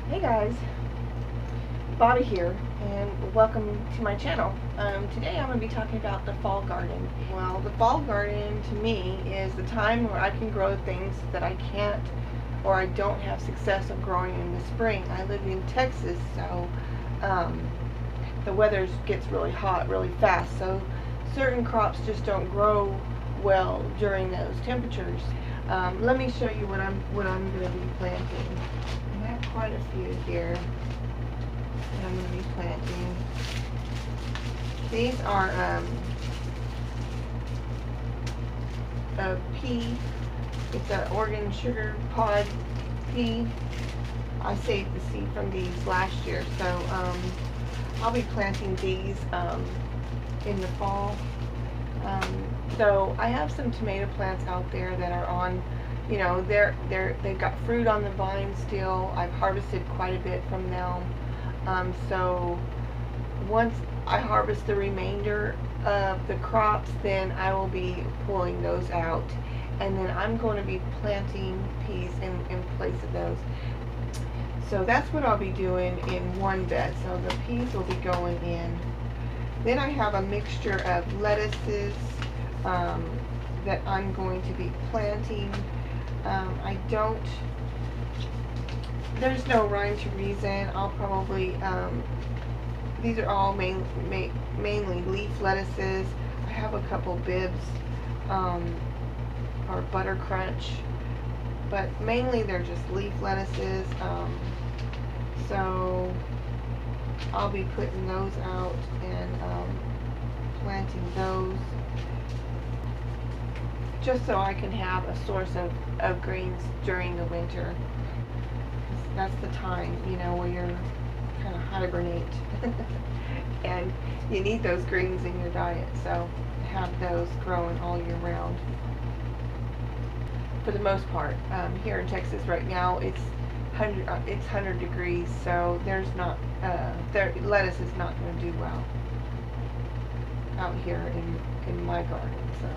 Hey guys, Bobby here, and welcome to my channel. Today I'm going to be talking about the fall garden. Well, the fall garden to me is the time where I can grow things that I can't or I don't have success of growing in the spring. I live in Texas, so the weather gets really hot really fast, so certain crops just don't grow well during those temperatures. Let me show you what I'm going to be planting. I have quite a few here that I'm going to be planting. These are a pea. It's an Oregon sugar pod pea. I saved the seed from these last year, so I'll be planting these in the fall. So I have some tomato plants out there that are on, you know, they've got fruit on the vine still. I've harvested quite a bit from them. So once I harvest the remainder of the crops, then I will be pulling those out, and then I'm going to be planting peas in place of those. So that's what I'll be doing in one bed. So the peas will be going in. Then I have a mixture of lettuces that I'm going to be planting. There's no rhyme to reason. I'll probably, these are all mainly leaf lettuces. I have a couple bibs or butter crunch, but mainly they're just leaf lettuces. So I'll be putting those out and planting those, just so I can have a source of greens during the winter. That's the time, you know, where you're kind of hibernate and you need those greens in your diet, so have those growing all year round. For the most part, here in Texas right now, it's 100 degrees, so there's not lettuce is not going to do well out here in my garden. So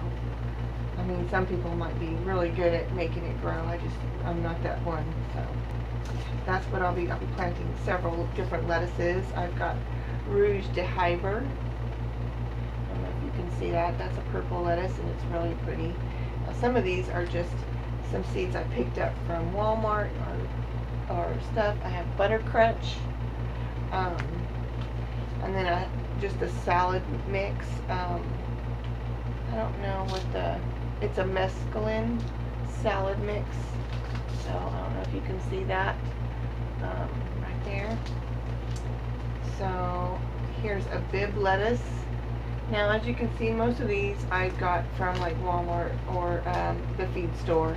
I mean, some people might be really good at making it grow. I'm not that one. So that's what I'll be planting several different lettuces. I've got Rouge de Hyver. I don't know if you can see that. That's a purple lettuce, and it's really pretty. Some of these are just some seeds I picked up from Walmart or stuff. I have butter crunch, and then just a salad mix. I don't know what it's a mesclun salad mix. So I don't know if you can see that right there. So here's a bib lettuce. Now, as you can see, most of these I got from like Walmart or the feed store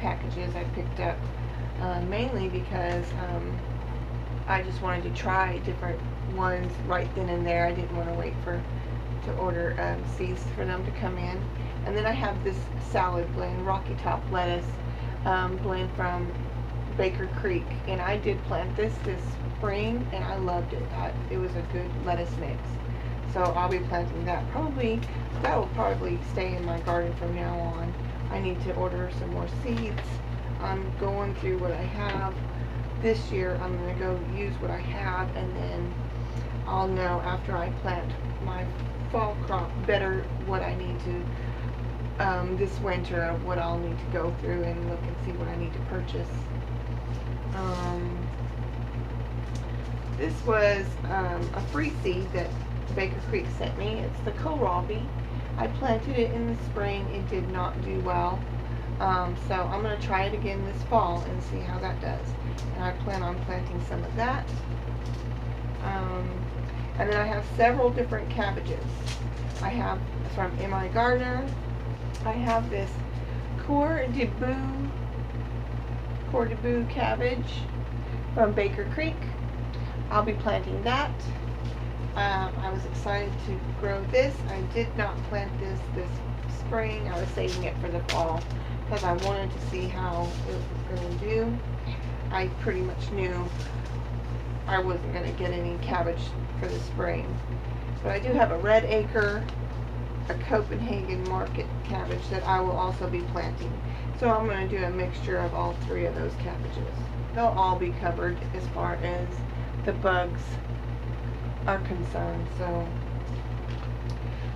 packages I picked up, mainly because I just wanted to try different ones right then and there. I didn't want to wait to order seeds for them to come in. And then I have this salad blend, Rocky Top lettuce blend from Baker Creek, and I did plant this spring, and I loved it. It was a good lettuce mix. So I'll be planting that. That will probably stay in my garden from now on. I need to order some more seeds. I'm going through what I have. This year I'm going to go use what I have, and then I'll know after I plant my fall crop better what I need to this winter, what I'll need to go through and look and see what I need to purchase. This was a free seed that Baker Creek sent me. It's the kohlrabi. I planted it in the spring. It did not do well. So I'm going to try it again this fall and see how that does. And I plan on planting some of that. And then I have several different cabbages. I have from Gardner. I have this Coeur de Boeuf cabbage from Baker Creek. I'll be planting that. I was excited to grow this. I did not plant this spring. I was saving it for the fall because I wanted to see how it was going to do. I pretty much knew I wasn't going to get any cabbage for the spring. But I do have a red acre, a Copenhagen market cabbage that I will also be planting. So I'm going to do a mixture of all three of those cabbages. They'll all be covered as far as the bugs are concerned. So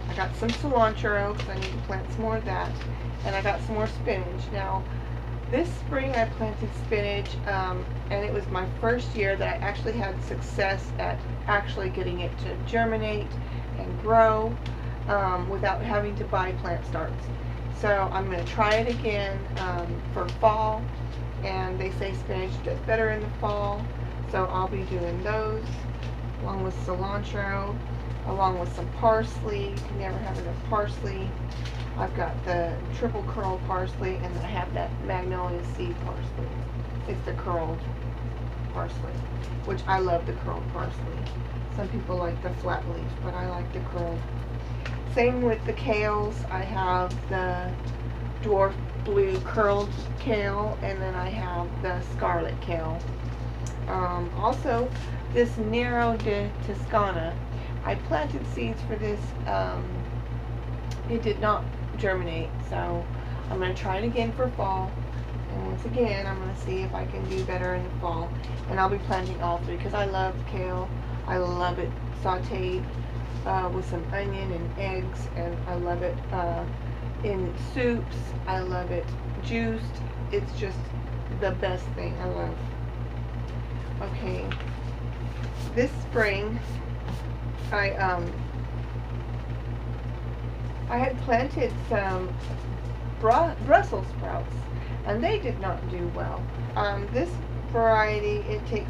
I got some cilantro because I need to plant some more of that. And I got some more spinach. Now, this spring I planted spinach, and it was my first year that I actually had success at actually getting it to germinate and grow without having to buy plant starts. So I'm going to try it again for fall, and they say spinach does better in the fall, so I'll be doing those along with cilantro, along with some parsley. You can never have enough parsley. I've got the triple curl parsley, and then I have that magnolia seed parsley. It's the curled parsley, which I love the curled parsley. Some people like the flat leaf, but I like the curled. Same with the kales. I have the dwarf blue curled kale, and then I have the scarlet kale. Also, this Nero de Toscana, I planted seeds for this. It did not germinate, so I'm going to try it again for fall. And once again, I'm going to see if I can do better in the fall. And I'll be planting all three because I love kale. I love it sauteed with some onion and eggs, and I love it in soups. I love it juiced. It's just the best thing. I love. Okay, this spring I had planted some Brussels sprouts, and they did not do well. This variety, it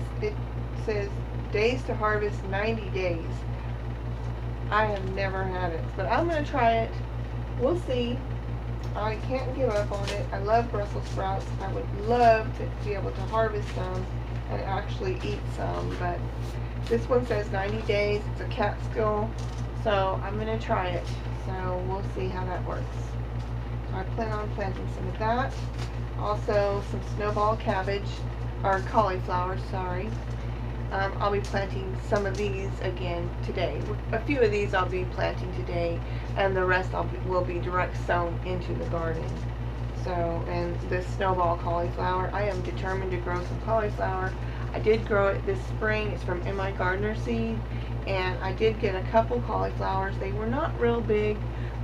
says days to harvest, 90 days. I have never had it, but I'm going to try it. We'll see. I can't give up on it. I love Brussels sprouts. I would love to be able to harvest some and actually eat some, but this one says 90 days. It's a Catskill, so I'm going to try it. So we'll see how that works. So I plan on planting some of that. Also some snowball cabbage, or cauliflower, sorry. I'll be planting some of these again today. A few of these I'll be planting today, and the rest will be direct sown into the garden. So, and this snowball cauliflower, I am determined to grow some cauliflower. I did grow it this spring. It's from Gardner seed, and I did get a couple cauliflowers. They were not real big,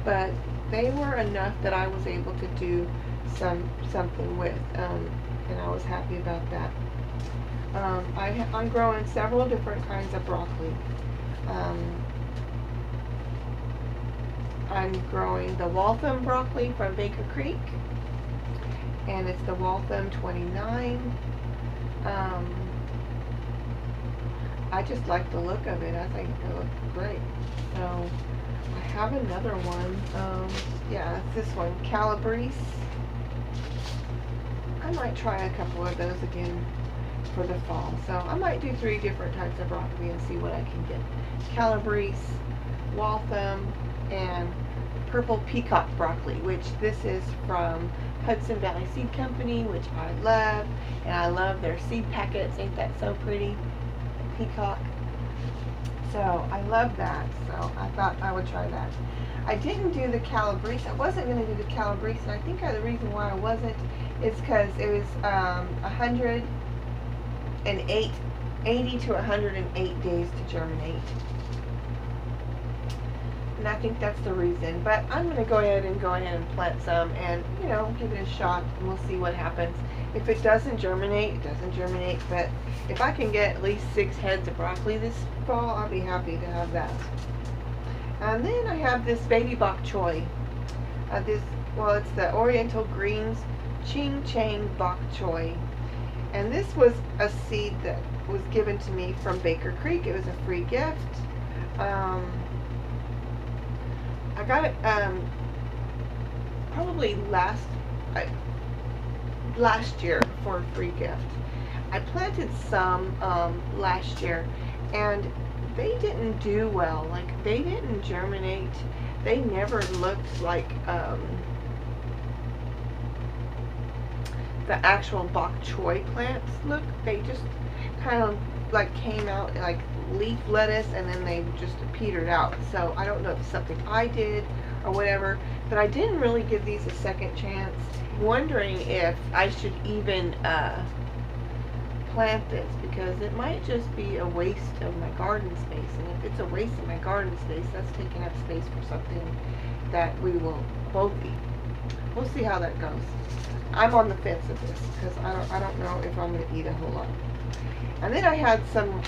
but they were enough that I was able to do something with, and I was happy about that. I'm growing several different kinds of broccoli. I'm growing the Waltham broccoli from Baker Creek, and it's the Waltham 29. I just like the look of it. I think it looks great. So I have another one. Yeah, it's this one, Calabrese. I might try a couple of those again for the fall. So I might do 3 different types of broccoli and see what I can get. Calabrese, Waltham, and purple peacock broccoli, which this is from Hudson Valley Seed Company, which I love, and I love their seed packets. Ain't that so pretty? Peacock. So I love that, so I thought I would try that. I didn't do the Calabrese. I wasn't going to do the Calabrese, and I think the reason why I wasn't is because it was 80 to 108 days to germinate. And I think that's the reason. But I'm going to go ahead and plant some and, give it a shot, and we'll see what happens. If it doesn't germinate, it doesn't germinate. But if I can get at least 6 heads of broccoli this fall, I'll be happy to have that. And then I have this baby bok choy. It's the Oriental Greens Ching Chang bok choy. And this was a seed that was given to me from Baker Creek. It was a free gift. I got it probably last year for a free gift. I planted some last year, and they didn't do well. Like, they didn't germinate. They never looked like the actual bok choy plants look. They just kind of like came out like leaf lettuce, and then they just petered out. So I don't know if it's something I did or whatever, but I didn't really give these a second chance, wondering if I should even plant this, because it might just be a waste of my garden space. And if it's a waste of my garden space, that's taking up space for something that we will both eat. We'll see how that goes. I'm on the fence of this because I don't know if I'm going to eat a whole lot. And then I had some,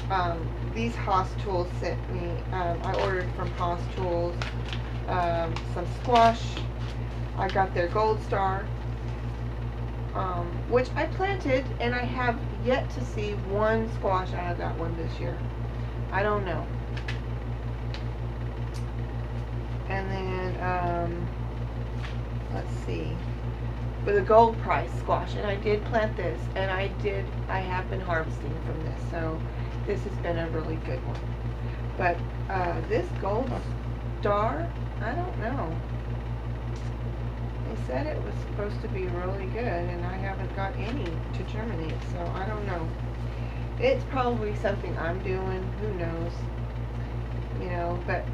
these Haas Tools sent me, I ordered from Haas Tools, some squash. I got their Gold Star, which I planted, and I have yet to see one squash out of that one this year. I don't know. And then, let's see. For the gold price squash, and I did plant this, and I have been harvesting from this, so this has been a really good one. But this Gold Star, I don't know. They said it was supposed to be really good, and I haven't got any to germinate, so I don't know. It's probably something I'm doing, who knows, you know, but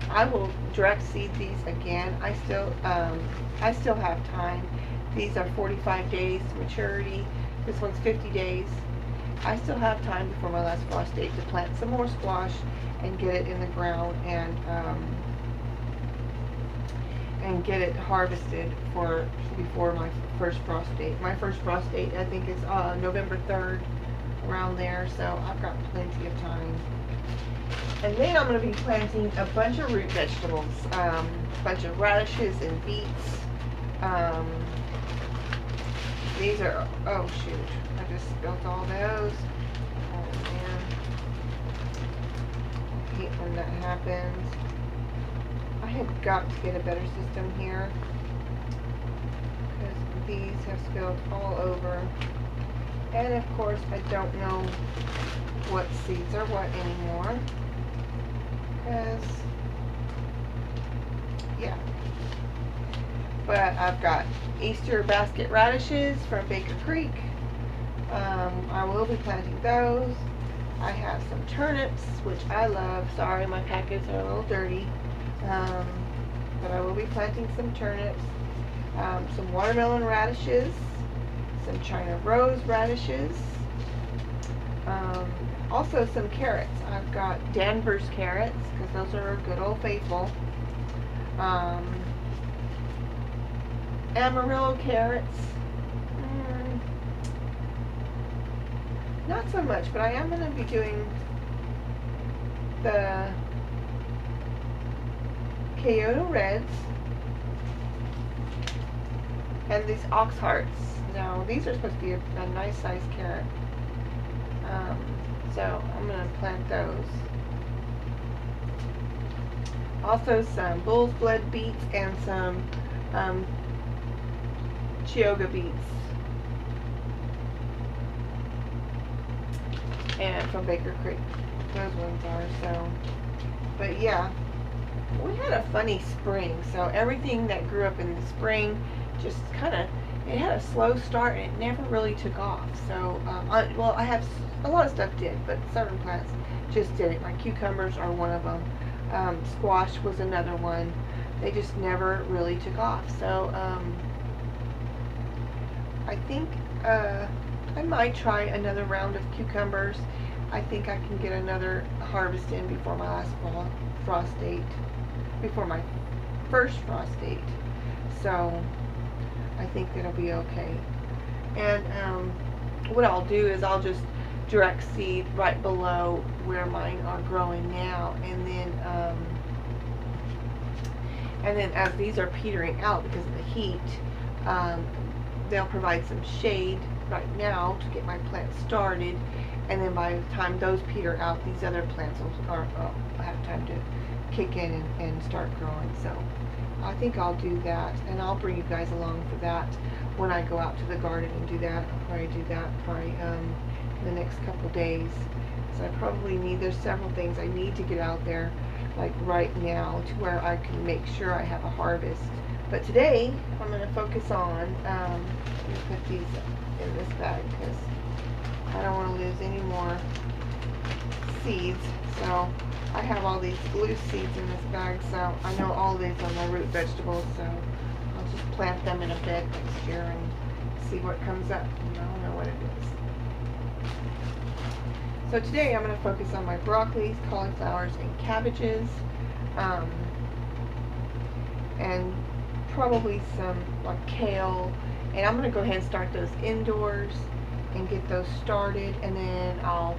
I will direct seed these again. I still have time. These are 45 days to maturity. This one's 50 days. I still have time before my last frost date to plant some more squash and get it in the ground and get it harvested before my first frost date. My first frost date, I think, is November 3rd, around there, so I've got plenty of time. And then I'm going to be planting a bunch of root vegetables, a bunch of radishes and beets. These are, oh shoot, I just spilled all those. Oh man, I hate when that happens. I have got to get a better system here, because these have spilled all over. And of course, I don't know what seeds are what anymore, because, yeah. But I've got Easter basket radishes from Baker Creek. I will be planting those. I have some turnips, which I love. Sorry, my packets are a little dirty. But I will be planting some turnips. Some watermelon radishes. Some China rose radishes. Also some carrots. I've got Danvers carrots, because those are good old faithful. Amarillo carrots, not so much, but I am going to be doing the Kyoto Reds and these Ox Hearts. Now these are supposed to be a nice size carrot, so I'm going to plant those. Also some bull's blood beets and some Chioggia beets, and from Baker Creek, those ones are. So, but yeah, we had a funny spring, so everything that grew up in the spring just kind of, it had a slow start and it never really took off. So well, I have a lot of stuff did, but certain plants just didn't. My cucumbers are one of them. Squash was another one. They just never really took off. So I think I might try another round of cucumbers. I think I can get another harvest in before my last frost date, before my first frost date. So I think that'll be okay. And what I'll do is I'll just direct seed right below where mine are growing now, and then as these are petering out because of the heat, they'll provide some shade right now to get my plant started, and then by the time those peter out, these other plants will have time to kick in and start growing. So I think I'll do that, and I'll bring you guys along for that when I go out to the garden and do that. I'll probably do that in the next couple days. So I probably need, there's several things I need to get out there like right now to where I can make sure I have a harvest. But today I'm going to focus on, let me put these in this bag because I don't want to lose any more seeds. So I have all these loose seeds in this bag, so I know all these are my root vegetables, so I'll just plant them in a bed next year and see what comes up. I don't know what it is. So today I'm going to focus on my broccolis, cauliflowers, and cabbages, and probably some like kale. And I'm going to go ahead and start those indoors and get those started, and then I'll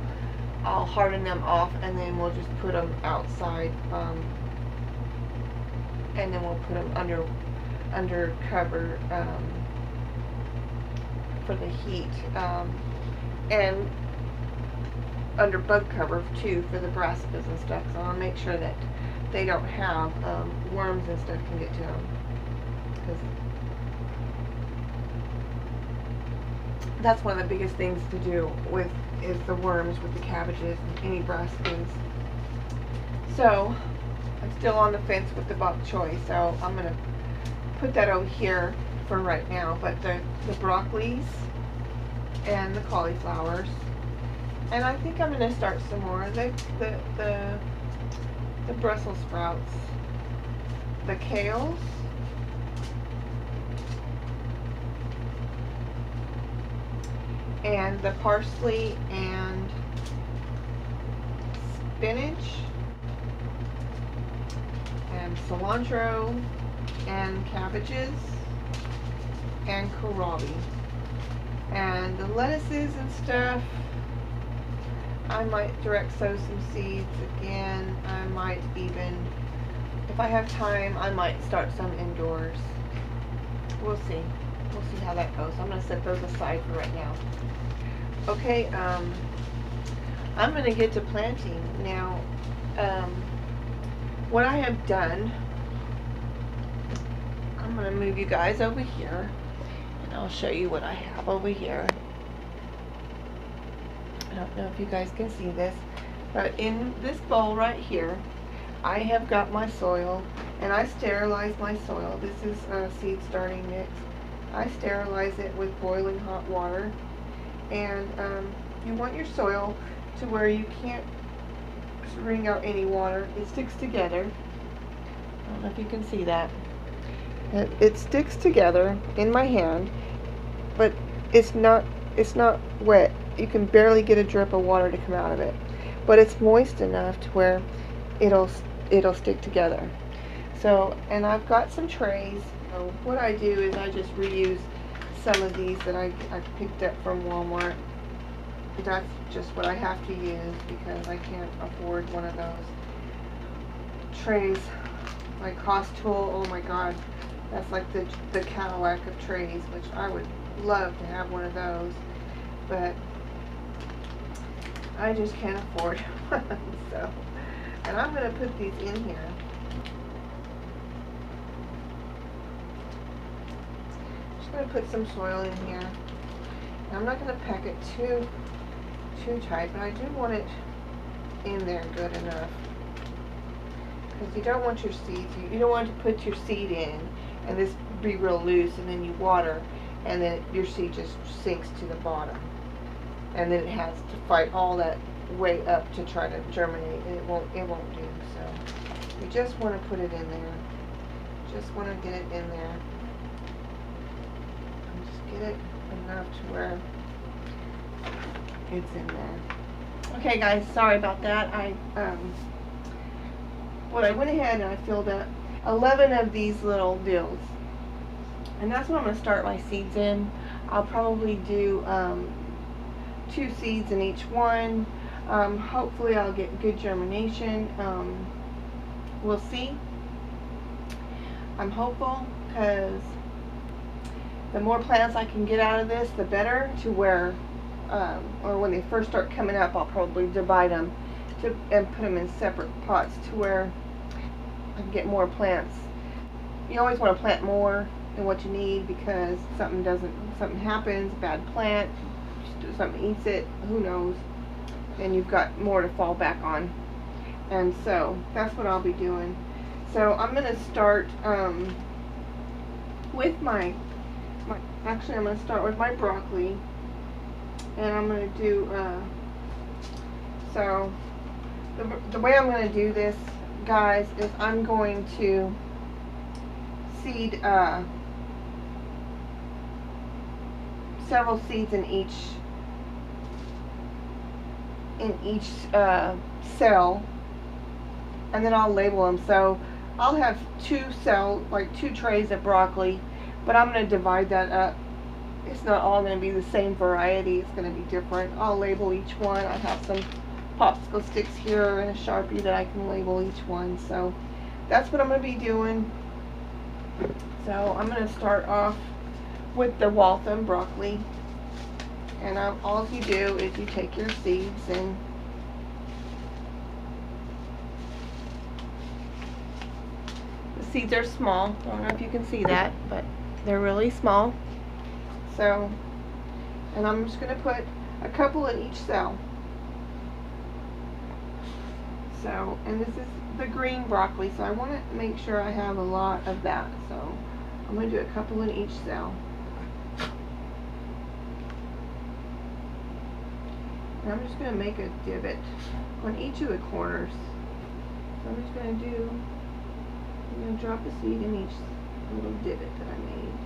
harden them off, and then we'll just put them outside, and then we'll put them under cover for the heat, and under bug cover too for the brassicas and stuff. So I'll make sure that they don't have worms and stuff can get to them, because that's one of the biggest things to do with is the worms with the cabbages and any brassicas. So I'm still on the fence with the bok choy, so I'm gonna put that over here for right now. But the broccolis and the cauliflowers, and I think I'm gonna start some more of the Brussels sprouts, the kales, and the parsley and spinach and cilantro and cabbages and kohlrabi. And the lettuces and stuff, I might direct sow some seeds again. I might even, if I have time, I might start some indoors. We'll see. We'll see how that goes. I'm going to set those aside for right now. Okay, I'm going to get to planting now. What I have done, I'm going to move you guys over here, and I'll show you what I have over here. I don't know if you guys can see this, but in this bowl right here, I have got my soil, and I sterilize my soil. This is a seed starting mix. I sterilize it with boiling hot water, and you want your soil to where you can't wring out any water. It sticks together. I don't know if you can see that. It sticks together in my hand, but it's not wet. You can barely get a drip of water to come out of it, but it's moist enough to where it'll stick together. So, and I've got some trays. So what I do is I just reuse some of these that I picked up from Walmart. That's just what I have to use because I can't afford one of those trays. My cost tool, oh my god, that's like the Cadillac of trays, which I would love to have one of those, but I just can't afford one. So, and I'm going to put these in here. Just going to put some soil in here. And I'm not going to pack it too tight, but I do want it in there good enough. Because you don't want your seeds, you don't want to put your seed in and this be real loose, and then you water and then your seed just sinks to the bottom. And then it has to fight all that way up to try to germinate, and it won't do. So you just want to put it in there. Just want to get it in there. And just get it enough to where it's in there. Okay guys, sorry about that. I went ahead and I filled up 11 of these little deals. And that's what I'm going to start my seeds in. I'll probably do 2 seeds in each one. Hopefully I'll get good germination. We'll see. I'm hopeful because the more plants I can get out of this, the better, to where, or when they first start coming up, I'll probably divide them and put them in separate pots to where I can get more plants. You always want to plant more than what you need, because something happens, bad plant, something eats it, who knows, and you've got more to fall back on. And so that's what I'll be doing. So I'm going to start with actually I'm going to start with my broccoli, and I'm going to do so the way I'm going to do this, guys, is I'm going to seed several seeds in each cell, and then I'll label them. So I'll have two trays of broccoli, but I'm going to divide that up. It's not all going to be the same variety. It's going to be different. I'll label each one. I have some popsicle sticks here and a Sharpie that I can label each one. So that's what I'm going to be doing. So I'm going to start off with the Waltham broccoli. And all you do is you take your seeds and the seeds are small. I don't know if you can see that, but they're really small. So, and I'm just going to put a couple in each cell. So, and this is the green broccoli, so I want to make sure I have a lot of that. So I'm going to do a couple in each cell. And I'm just going to make a divot on each of the corners. So I'm just going to I'm going to drop a seed in each little divot that I made.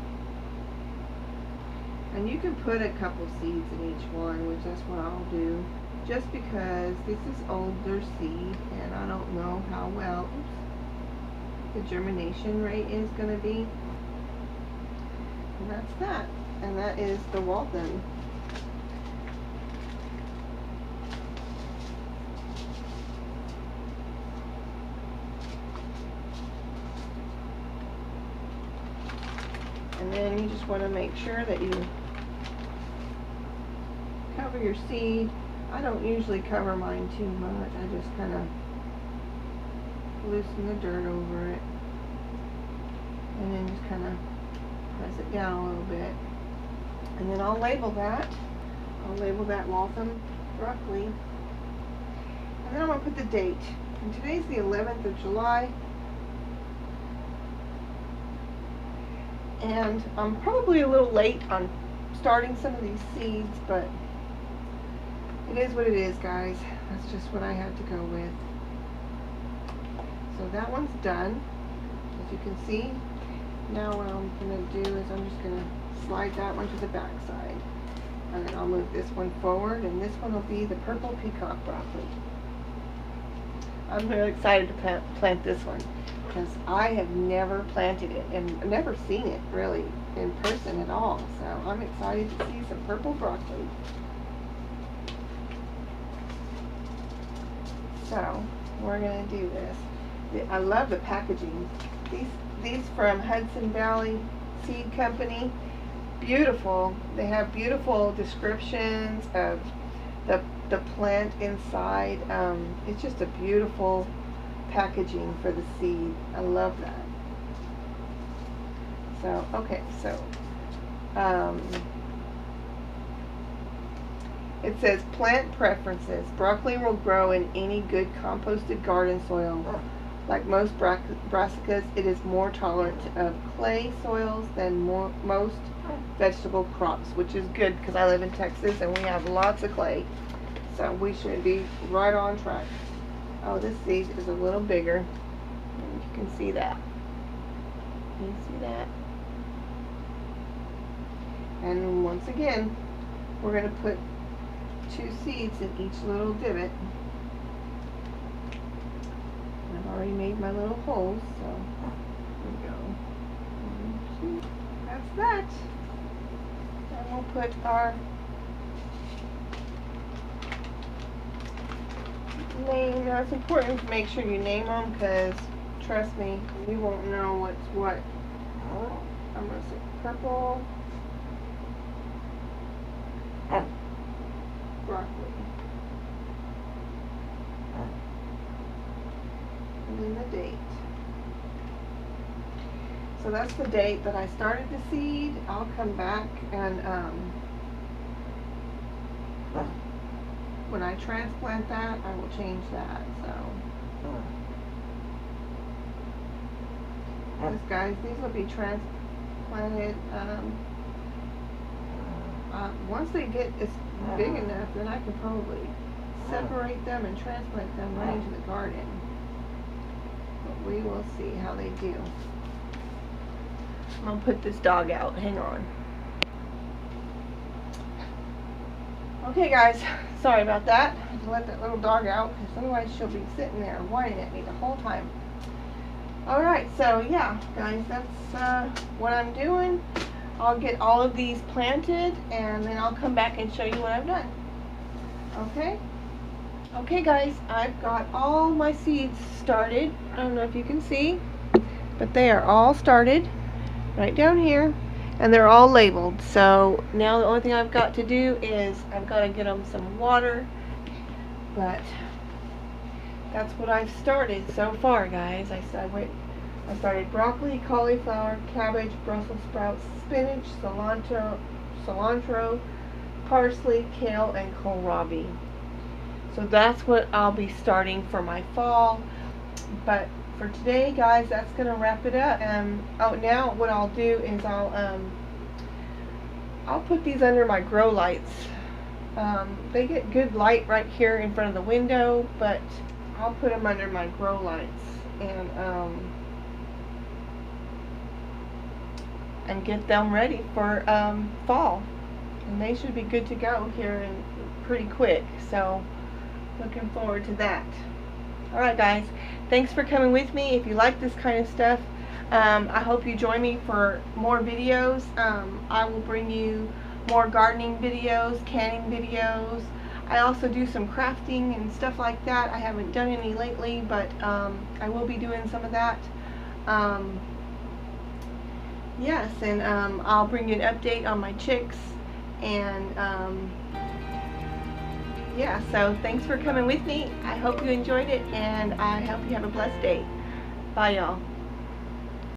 And you can put a couple seeds in each one, which that's what I'll do. Just because this is older seed and I don't know how well the germination rate is going to be. And that's that. And that is the Waltham. And then you just want to make sure that you cover your seed. I don't usually cover mine too much. I just kind of loosen the dirt over it. And then just kind of press it down a little bit. And then I'll label that. I'll label that Waltham broccoli. And then I'm going to put the date. And today's the 11th of July. And I'm probably a little late on starting some of these seeds, but it is what it is, guys. That's just what I had to go with. So that one's done, as you can see. Now what I'm going to do is I'm just going to slide that one to the back side. And then I'll move this one forward, and this one will be the purple peacock broccoli. I'm really excited to plant this one, because I have never planted it and never seen it really in person at all. So I'm excited to see some purple broccoli. So we're going to do this. I love the packaging. These from Hudson Valley Seed Company. Beautiful. They have beautiful descriptions of the plant inside. It's just a beautiful packaging for the seed. I love that. So, okay, so it says plant preferences. Broccoli will grow in any good composted garden soil. Like most brassicas, it is more tolerant of clay soils than most vegetable crops, which is good because I live in Texas and we have lots of clay. So we should be right on track. Oh, this seed is a little bigger. And you can see that. Can you see that? And once again, we're going to put 2 seeds in each little divot. I've already made my little holes, so there we go. 1, 2. That's that. And we'll put our name. Now it's important to make sure you name them, because trust me, you won't know what's what. I'm going to say purple broccoli. And then the date. So that's the date that I started the seed. I'll come back and when I transplant that, I will change that. So yes, guys, these will be transplanted. Once they get big enough, then I can probably separate them and transplant them right into the garden. But we will see how they do. I'm gonna put this dog out. Hang on. Okay guys, sorry about that. I had to let that little dog out because otherwise she'll be sitting there whining at me the whole time. Alright, so yeah guys, that's what I'm doing. I'll get all of these planted and then I'll come back and show you what I've done. Okay? Okay guys, I've got all my seeds started. I don't know if you can see, but they are all started right down here. And they're all labeled. So now the only thing I've got to do is I've got to get them some water. But that's what I've started so far, guys. I started broccoli, cauliflower, cabbage, Brussels sprouts, spinach, cilantro, parsley, kale, and kohlrabi. So that's what I'll be starting for my fall. But for today, guys, that's gonna wrap it up. Oh, now what I'll do is I'll put these under my grow lights. They get good light right here in front of the window, but I'll put them under my grow lights and get them ready for fall. And they should be good to go here and pretty quick. So looking forward to that. Alright guys, thanks for coming with me. If you like this kind of stuff, I hope you join me for more videos. I will bring you more gardening videos, canning videos. I also do some crafting and stuff like that. I haven't done any lately, but I will be doing some of that. Yes, and I'll bring you an update on my chicks. And yeah, so thanks for coming with me. I hope you enjoyed it, and I hope you have a blessed day. Bye, y'all.